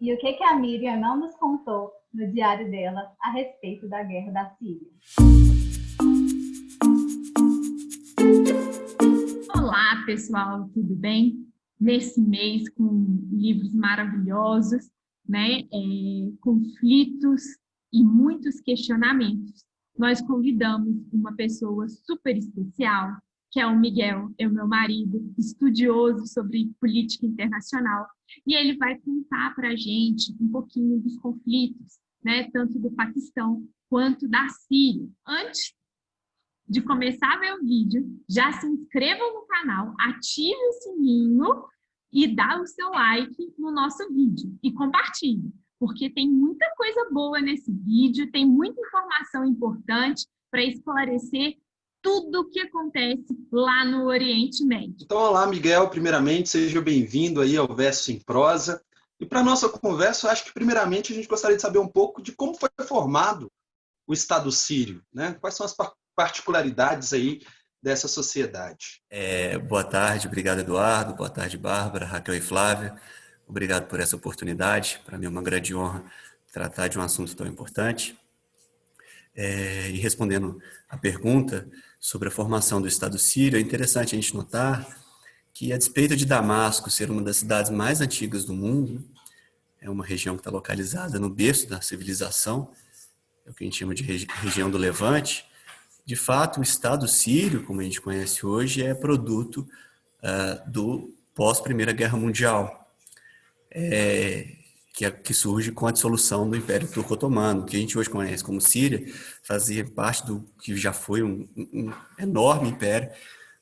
E o que a Miriam não nos contou no diário dela a respeito da guerra da Síria? Olá, pessoal, tudo bem? Nesse mês, com livros maravilhosos, né? Conflitos e muitos questionamentos, nós convidamos uma pessoa super especial, que é o Miguel, é o meu marido, estudioso sobre política internacional, e ele vai contar para a gente um pouquinho dos conflitos, né? Tanto do Paquistão quanto da Síria. Antes de começar a ver o vídeo, já se inscrevam no canal, ative o sininho e dá o seu like no nosso vídeo e compartilhe, porque tem muita coisa boa nesse vídeo, tem muita informação importante para esclarecer tudo o que acontece lá no Oriente Médio. Então, olá, Miguel. Primeiramente, seja bem-vindo aí ao Verso em Prosa. E para a nossa conversa, eu acho que primeiramente a gente gostaria de saber um pouco de como foi formado o Estado sírio, né? Quais são as particularidades aí dessa sociedade? Boa tarde, obrigado, Eduardo. Boa tarde, Bárbara, Raquel e Flávia. Obrigado por essa oportunidade. Para mim é uma grande honra tratar de um assunto tão importante. E respondendo a pergunta sobre a formação do Estado sírio, é interessante a gente notar que, a despeito de Damasco ser uma das cidades mais antigas do mundo, é uma região que está localizada no berço da civilização, é o que a gente chama de região do Levante. De fato, o Estado sírio, como a gente conhece hoje, é produto do pós-Primeira Guerra Mundial, que surge com a dissolução do Império Turco-Otomano, que a gente hoje conhece como Síria, fazia parte do que já foi um enorme império,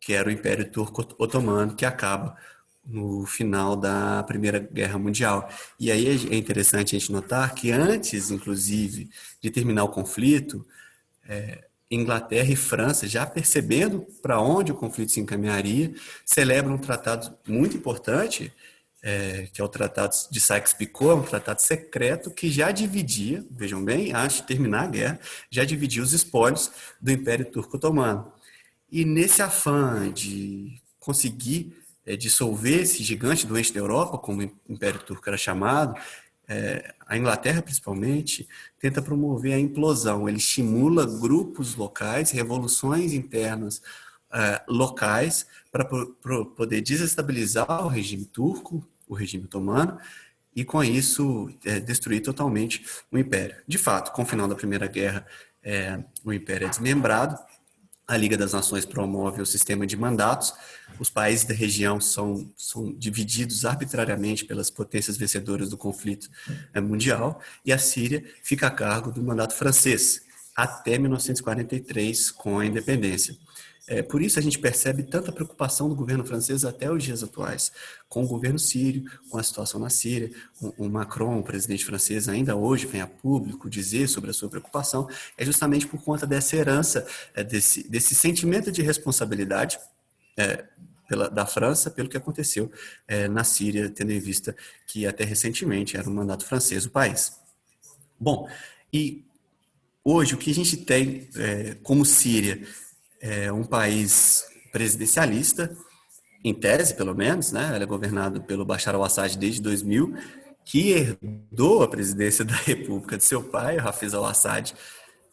que era o Império Turco-Otomano, que acaba no final da Primeira Guerra Mundial. E aí é interessante a gente notar que antes, inclusive, de terminar o conflito, Inglaterra e França, já percebendo para onde o conflito se encaminharia, celebram um tratado muito importante, que é o Tratado de Sykes-Picot, um tratado secreto que já dividia, vejam bem, antes de terminar a guerra, já dividia os espólios do Império Turco-Otomano. E nesse afã de conseguir dissolver esse gigante doente da Europa, como o Império Turco era chamado, a Inglaterra, principalmente, tenta promover a implosão. Ele estimula grupos locais, revoluções internas locais, para poder desestabilizar o regime turco, o regime otomano, e com isso destruir totalmente o Império. De fato, com o final da Primeira Guerra, o Império é desmembrado. A Liga das Nações promove o sistema de mandatos. Os países da região são divididos arbitrariamente pelas potências vencedoras do conflito mundial, e a Síria fica a cargo do mandato francês, até 1943, com a independência. Por isso a gente percebe tanta preocupação do governo francês até os dias atuais, com o governo sírio, com a situação na Síria. O Macron, o presidente francês, ainda hoje vem a público dizer sobre a sua preocupação, é justamente por conta dessa herança, desse sentimento de responsabilidade da França pelo que aconteceu na Síria, tendo em vista que até recentemente era um mandato francês o país. Bom, e hoje o que a gente tem como Síria é um país presidencialista, em tese, pelo menos, né? Ele é governado pelo Bashar al-Assad desde 2000, que herdou a presidência da República de seu pai, o Hafez al-Assad,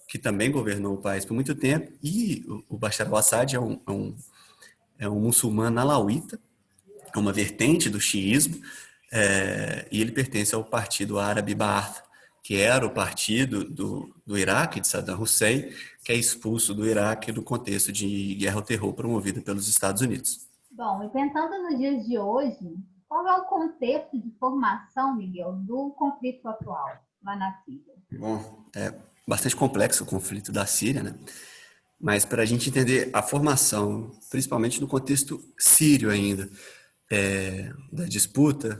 que também governou o país por muito tempo, e o Bashar al-Assad é um muçulmano alauíta, é uma vertente do xiismo, e ele pertence ao Partido Árabe Baath, que era o partido do Iraque, de Saddam Hussein, que é expulso do Iraque no contexto de guerra ao terror promovida pelos Estados Unidos. Bom, e pensando nos dias de hoje, qual é o contexto de formação, Miguel, do conflito atual lá na Síria? Bom, é bastante complexo o conflito da Síria, né? Mas para a gente entender a formação, principalmente no contexto sírio ainda, da disputa,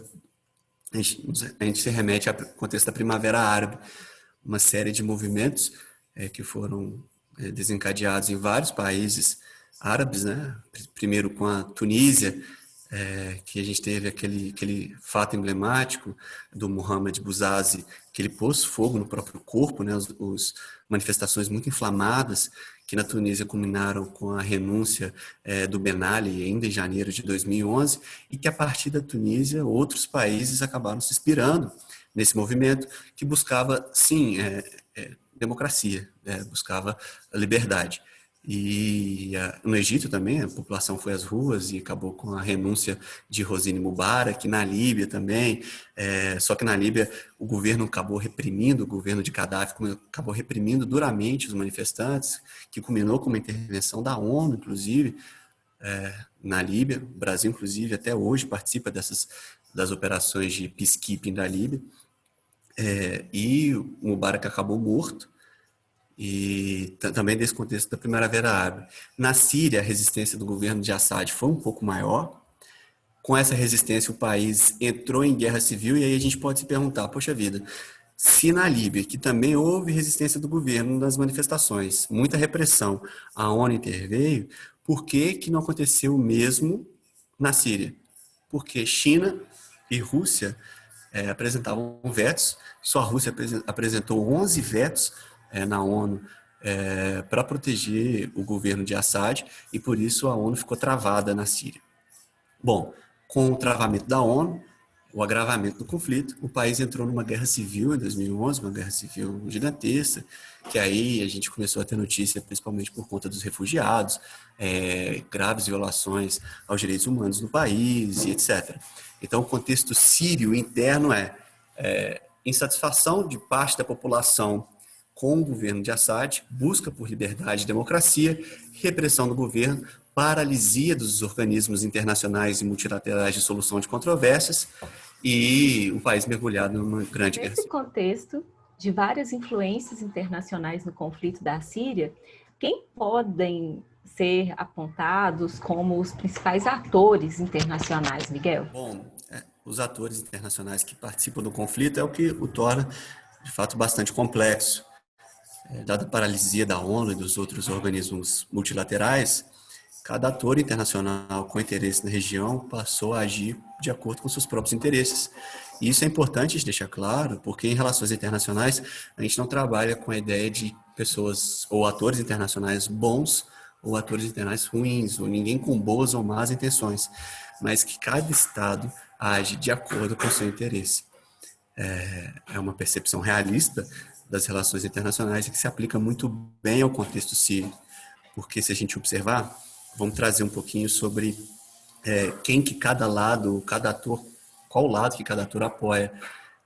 a gente se remete ao contexto da Primavera Árabe, uma série de movimentos que foram desencadeados em vários países árabes, né? Primeiro com a Tunísia, que a gente teve aquele fato emblemático do Mohamed Bouazizi, que ele pôs fogo no próprio corpo, né? As manifestações muito inflamadas, que na Tunísia culminaram com a renúncia do Ben Ali ainda em janeiro de 2011, e que a partir da Tunísia outros países acabaram se inspirando nesse movimento que buscava, sim, democracia, buscava a liberdade. E no Egito também a população foi às ruas e acabou com a renúncia de Hosni Mubarak, na Líbia também, só que na Líbia o governo acabou reprimindo, o governo de Gaddafi acabou reprimindo duramente os manifestantes, que culminou com uma intervenção da ONU, inclusive, na Líbia. O Brasil, inclusive, até hoje participa das operações de peacekeeping da Líbia, e o Mubarak acabou morto. E também desse contexto da Primavera Árabe. Na Síria, a resistência do governo de Assad foi um pouco maior. Com essa resistência, o país entrou em guerra civil, e aí a gente pode se perguntar, poxa vida, se na Líbia, que também houve resistência do governo nas manifestações, muita repressão, a ONU interveio, por que não aconteceu o mesmo na Síria? Porque China e Rússia apresentavam vetos, só a Rússia apresentou 11 vetos na ONU para proteger o governo de Assad, e por isso a ONU ficou travada na Síria. Bom, com o travamento da ONU, o agravamento do conflito, o país entrou numa guerra civil em 2011, uma guerra civil gigantesca, que aí a gente começou a ter notícia, principalmente por conta dos refugiados, graves violações aos direitos humanos no país, e etc. Então, o contexto sírio interno insatisfação de parte da população com o governo de Assad, busca por liberdade e democracia, repressão do governo, paralisia dos organismos internacionais e multilaterais de solução de controvérsias, e o país mergulhado numa grande guerra. Nesse contexto de várias influências internacionais no conflito da Síria, quem podem ser apontados como os principais atores internacionais, Miguel? Bom, os atores internacionais que participam do conflito é o que o torna, de fato, bastante complexo. Dada a paralisia da ONU e dos outros organismos multilaterais, cada ator internacional com interesse na região passou a agir de acordo com seus próprios interesses. E isso é importante deixar claro, porque em relações internacionais a gente não trabalha com a ideia de pessoas ou atores internacionais bons ou atores internacionais ruins, ou ninguém com boas ou más intenções, mas que cada Estado age de acordo com o seu interesse. É uma percepção realista das relações internacionais e que se aplica muito bem ao contexto sírio, porque se a gente observar, vamos trazer um pouquinho sobre quem que cada lado, cada ator, qual lado que cada ator apoia.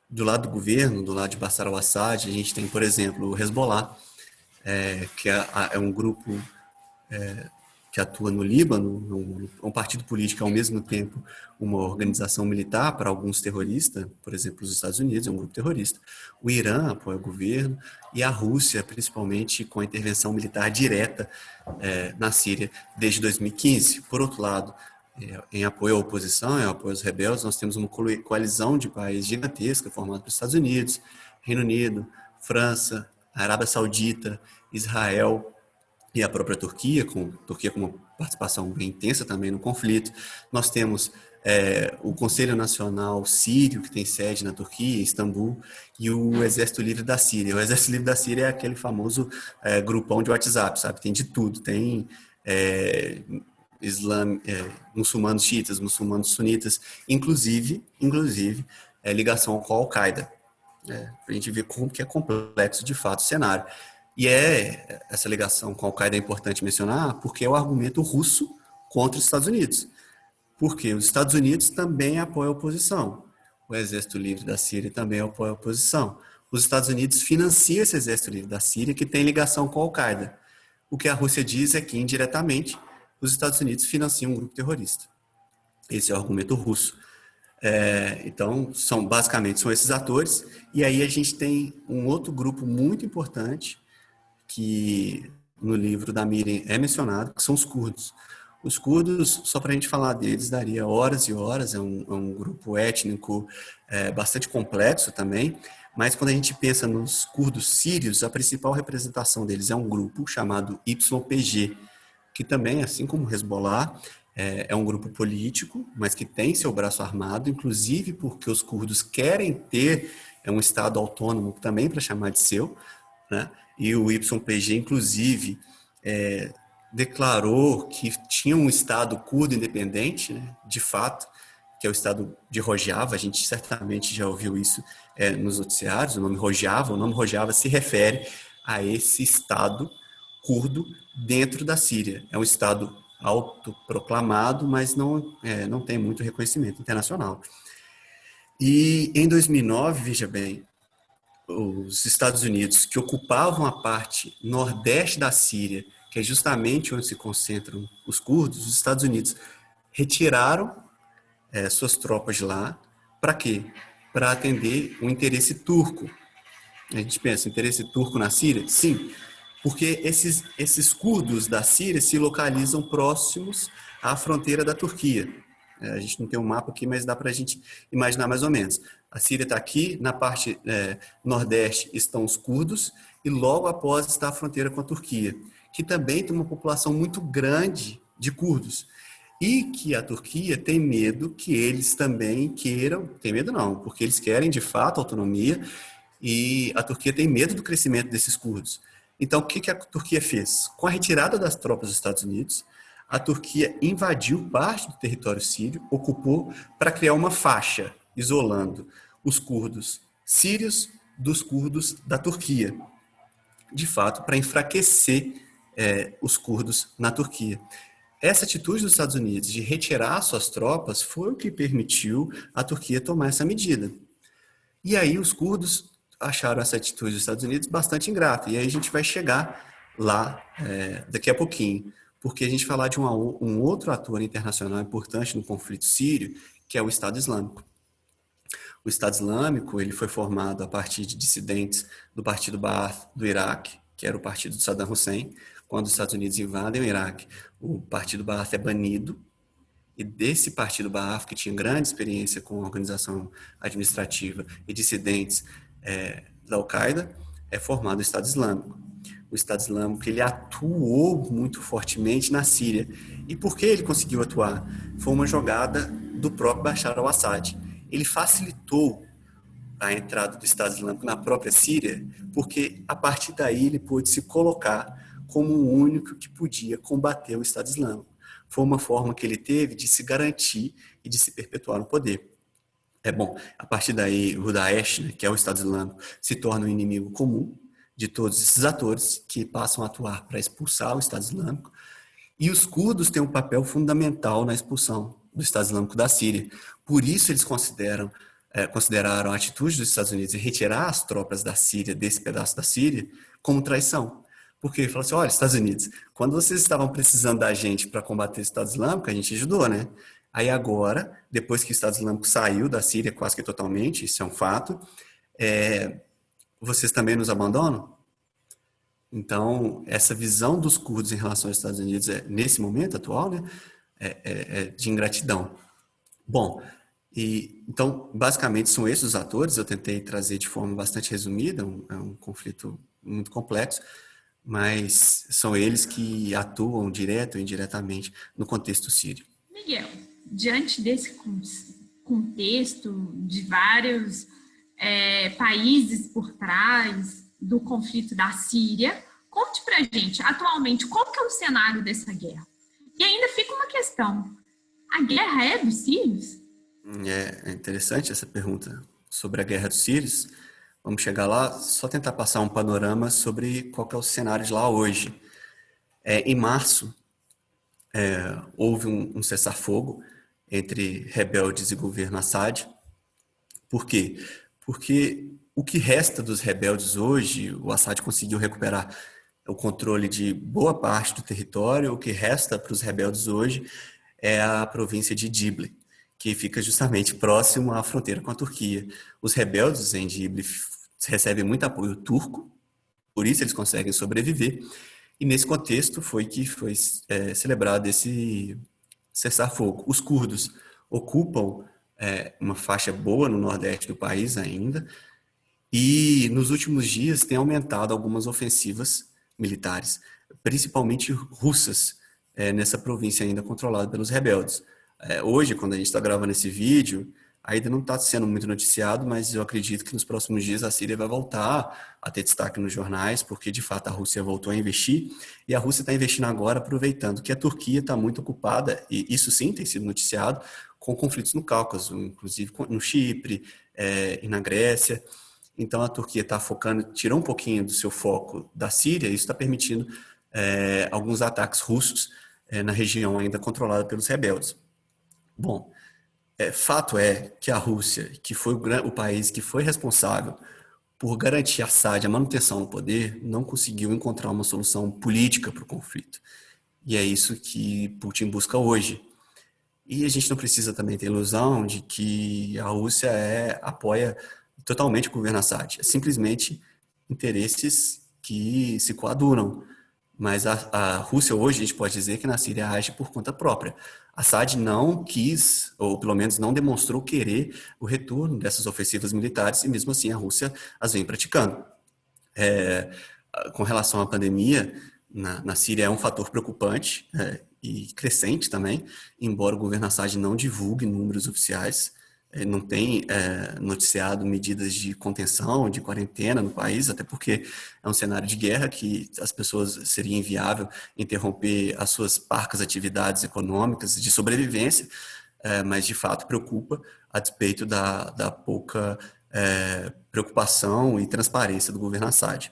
Do lado do governo, do lado de Bashar al-Assad, a gente tem, por exemplo, o Hezbollah, que é um grupo que atua no Líbano, um partido político ao mesmo tempo uma organização militar para alguns terroristas, por exemplo, os Estados Unidos é um grupo terrorista. O Irã apoia o governo e a Rússia, principalmente com a intervenção militar direta na Síria desde 2015. Por outro lado, em apoio à oposição, em apoio aos rebeldes, nós temos uma coalizão de países gigantesca formada pelos Estados Unidos, Reino Unido, França, Arábia Saudita, Israel, e a própria Turquia com uma participação bem intensa também no conflito. Nós temos o Conselho Nacional Sírio, que tem sede na Turquia, em Istambul, e o Exército Livre da Síria. O Exército Livre da Síria é aquele famoso grupão de WhatsApp, sabe? Tem de tudo, tem muçulmanos xiitas, muçulmanos sunitas, inclusive ligação com a Al-Qaeda. Para a gente ver como que é complexo de fato o cenário. E essa ligação com a Al-Qaeda é importante mencionar porque é o argumento russo contra os Estados Unidos. Porque os Estados Unidos também apoiam a oposição. O Exército Livre da Síria também apoia a oposição. Os Estados Unidos financiam esse Exército Livre da Síria que tem ligação com a Al-Qaeda. O que a Rússia diz é que, indiretamente, os Estados Unidos financiam um grupo terrorista. Esse é o argumento russo. Então, basicamente são esses atores. E aí a gente tem um outro grupo muito importante que no livro da Miriam é mencionado, que são os curdos. Os curdos, só para a gente falar deles, daria horas e horas, é um grupo étnico bastante complexo também, mas quando a gente pensa nos curdos sírios, a principal representação deles é um grupo chamado YPG, que também, assim como o Hezbollah, é um grupo político, mas que tem seu braço armado, inclusive porque os curdos querem ter um Estado autônomo também para chamar de seu, né? E o YPG, inclusive, declarou que tinha um Estado curdo independente, né, de fato, que é o estado de Rojava. A gente certamente já ouviu isso nos noticiários, o nome Rojava se refere a esse estado curdo dentro da Síria. É um estado autoproclamado, mas não tem muito reconhecimento internacional. E em 2009, veja bem, os Estados Unidos, que ocupavam a parte nordeste da Síria, que é justamente onde se concentram os curdos, os Estados Unidos retiraram suas tropas de lá. Para quê? Para atender um interesse turco. A gente pensa, interesse turco na Síria? Sim, porque esses curdos da Síria se localizam próximos à fronteira da Turquia. A gente não tem um mapa aqui, mas dá para a gente imaginar mais ou menos. A Síria está aqui, na parte nordeste estão os curdos, e logo após está a fronteira com a Turquia, que também tem uma população muito grande de curdos. E que a Turquia tem medo que eles também queiram, tem medo não, porque eles querem de fato autonomia, e a Turquia tem medo do crescimento desses curdos. Então, o que a Turquia fez? Com a retirada das tropas dos Estados Unidos, a Turquia invadiu parte do território sírio, ocupou para criar uma faixa, isolando os curdos sírios dos curdos da Turquia. De fato, para enfraquecer os curdos na Turquia. Essa atitude dos Estados Unidos de retirar suas tropas foi o que permitiu a Turquia tomar essa medida. E aí os curdos acharam essa atitude dos Estados Unidos bastante ingrata. E aí a gente vai chegar lá daqui a pouquinho, porque a gente vai falar de um outro ator internacional importante no conflito sírio, que é o Estado Islâmico. O Estado Islâmico ele foi formado a partir de dissidentes do Partido Baath do Iraque, que era o partido de Saddam Hussein. Quando os Estados Unidos invadem o Iraque, o Partido Baath é banido, e desse Partido Baath, que tinha grande experiência com organização administrativa e dissidentes da Al-Qaeda, é formado o Estado Islâmico. O Estado Islâmico ele atuou muito fortemente na Síria. E por que ele conseguiu atuar? Foi uma jogada do próprio Bashar al-Assad. Ele facilitou a entrada do Estado Islâmico na própria Síria, porque a partir daí ele pôde se colocar como o único que podia combater o Estado Islâmico. Foi uma forma que ele teve de se garantir e de se perpetuar no poder. A partir daí, o Daesh, que é o Estado Islâmico, se torna um inimigo comum de todos esses atores que passam a atuar para expulsar o Estado Islâmico. E os curdos têm um papel fundamental na expulsão do Estado Islâmico da Síria. Por isso eles consideraram a atitude dos Estados Unidos em retirar as tropas da Síria, desse pedaço da Síria, como traição. Porque ele falou assim, olha, Estados Unidos, quando vocês estavam precisando da gente para combater o Estado Islâmico, a gente ajudou, né? Aí agora, depois que o Estado Islâmico saiu da Síria quase que totalmente, isso é um fato, vocês também nos abandonam? Então, essa visão dos curdos em relação aos Estados Unidos, nesse momento atual, né, é de ingratidão. Bom, então, basicamente, são esses os atores. Eu tentei trazer de forma bastante resumida, é um conflito muito complexo, mas são eles que atuam direto ou indiretamente no contexto sírio. Miguel, diante desse contexto de vários países por trás do conflito da Síria, conte pra gente, atualmente, qual que é o cenário dessa guerra? E ainda fica uma questão, a guerra é dos sírios? É interessante essa pergunta sobre a guerra dos sírios. Vamos chegar lá, só tentar passar um panorama sobre qual que é o cenário de lá hoje. Em março, houve um cessar-fogo entre rebeldes e governo Assad. Por quê? Porque o que resta dos rebeldes hoje, o Assad conseguiu recuperar o controle de boa parte do território. O que resta para os rebeldes hoje é a província de Idlib, que fica justamente próximo à fronteira com a Turquia. Os rebeldes em Idlib recebem muito apoio turco, por isso eles conseguem sobreviver. E nesse contexto foi que foi celebrado esse cessar-fogo. Os curdos ocupam uma faixa boa no nordeste do país ainda, e nos últimos dias tem aumentado algumas ofensivas militares, principalmente russas, nessa província ainda controlada pelos rebeldes. Hoje, quando a gente está gravando esse vídeo, ainda não está sendo muito noticiado, mas eu acredito que nos próximos dias a Síria vai voltar a ter destaque nos jornais, porque de fato a Rússia voltou a investir, e a Rússia está investindo agora aproveitando que a Turquia está muito ocupada, e isso sim tem sido noticiado, com conflitos no Cáucaso, inclusive no Chipre e na Grécia. Então, a Turquia está focando, tirou um pouquinho do seu foco da Síria, e isso está permitindo alguns ataques russos na região ainda controlada pelos rebeldes. Bom, fato é que a Rússia, que foi o país que foi responsável por garantir a Assad a manutenção no poder, não conseguiu encontrar uma solução política para o conflito. E é isso que Putin busca hoje. E a gente não precisa também ter ilusão de que a Rússia apoia totalmente o governo Assad. É simplesmente interesses que se coadunam. Mas a Rússia hoje, a gente pode dizer que na Síria age por conta própria. Assad não quis, ou pelo menos não demonstrou querer o retorno dessas ofensivas militares, e mesmo assim a Rússia as vem praticando. Com relação à pandemia, na Síria é um fator preocupante e crescente também, embora o governo Assad não divulgue números oficiais, não tem noticiado medidas de contenção, de quarentena no país, até porque é um cenário de guerra que as pessoas seria inviável interromper as suas parcas atividades econômicas de sobrevivência, mas de fato preocupa a despeito da pouca preocupação e transparência do governo Assad.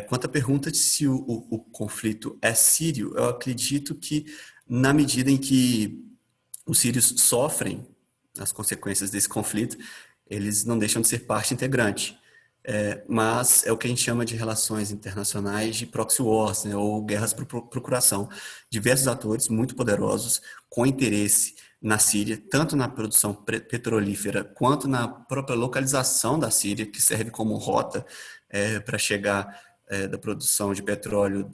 Quanto à pergunta de se o conflito é sírio, eu acredito que na medida em que os sírios sofrem as consequências desse conflito, eles não deixam de ser parte integrante. Mas é o que a gente chama de relações internacionais de proxy wars, né, ou guerras por procuração. Diversos atores muito poderosos com interesse na Síria, tanto na produção petrolífera quanto na própria localização da Síria, que serve como rota para chegar da produção de petróleo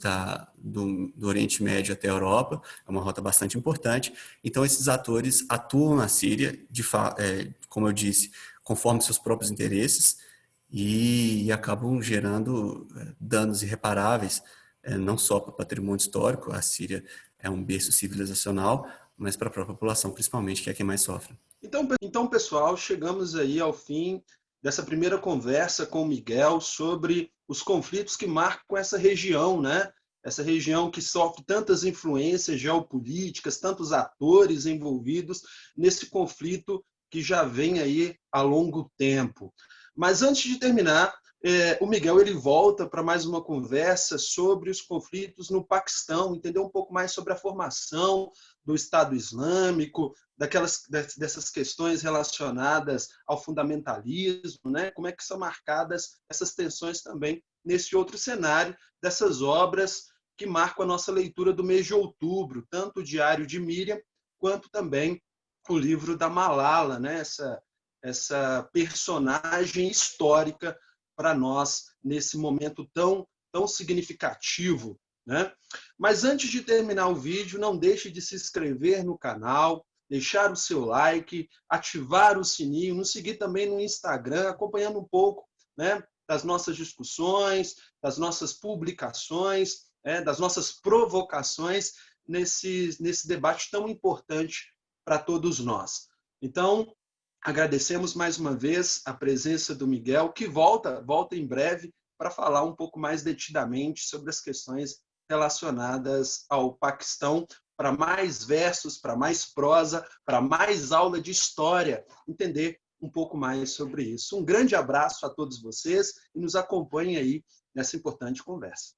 do Oriente Médio até a Europa, é uma rota bastante importante. Então, esses atores atuam na Síria, como eu disse, conforme seus próprios interesses, e acabam gerando danos irreparáveis, não só para o patrimônio histórico, a Síria é um berço civilizacional, mas para a própria população, principalmente, que é quem mais sofre. Então, pessoal, chegamos aí ao fim dessa primeira conversa com o Miguel sobre os conflitos que marcam essa região, né? Essa região que sofre tantas influências geopolíticas, tantos atores envolvidos nesse conflito que já vem aí há longo tempo. Mas antes de terminar, o Miguel ele volta para mais uma conversa sobre os conflitos no Paquistão, entender um pouco mais sobre a formação do Estado Islâmico, dessas questões relacionadas ao fundamentalismo, né? Como é que são marcadas essas tensões também nesse outro cenário dessas obras que marcam a nossa leitura do mês de outubro, tanto o Diário de Miriam, quanto também o livro da Malala, né? Essa personagem histórica para nós nesse momento tão significativo, né? Mas antes de terminar o vídeo, não deixe de se inscrever no canal, deixar o seu like, ativar o sininho, nos seguir também no Instagram, acompanhando um pouco, né, das nossas discussões, das nossas publicações, das nossas provocações nesse debate tão importante para todos nós. Então, agradecemos mais uma vez a presença do Miguel, que volta em breve para falar um pouco mais detidamente sobre as questões relacionadas ao Paquistão, para mais versos, para mais prosa, para mais aula de história, entender um pouco mais sobre isso. Um grande abraço a todos vocês e nos acompanhem aí nessa importante conversa.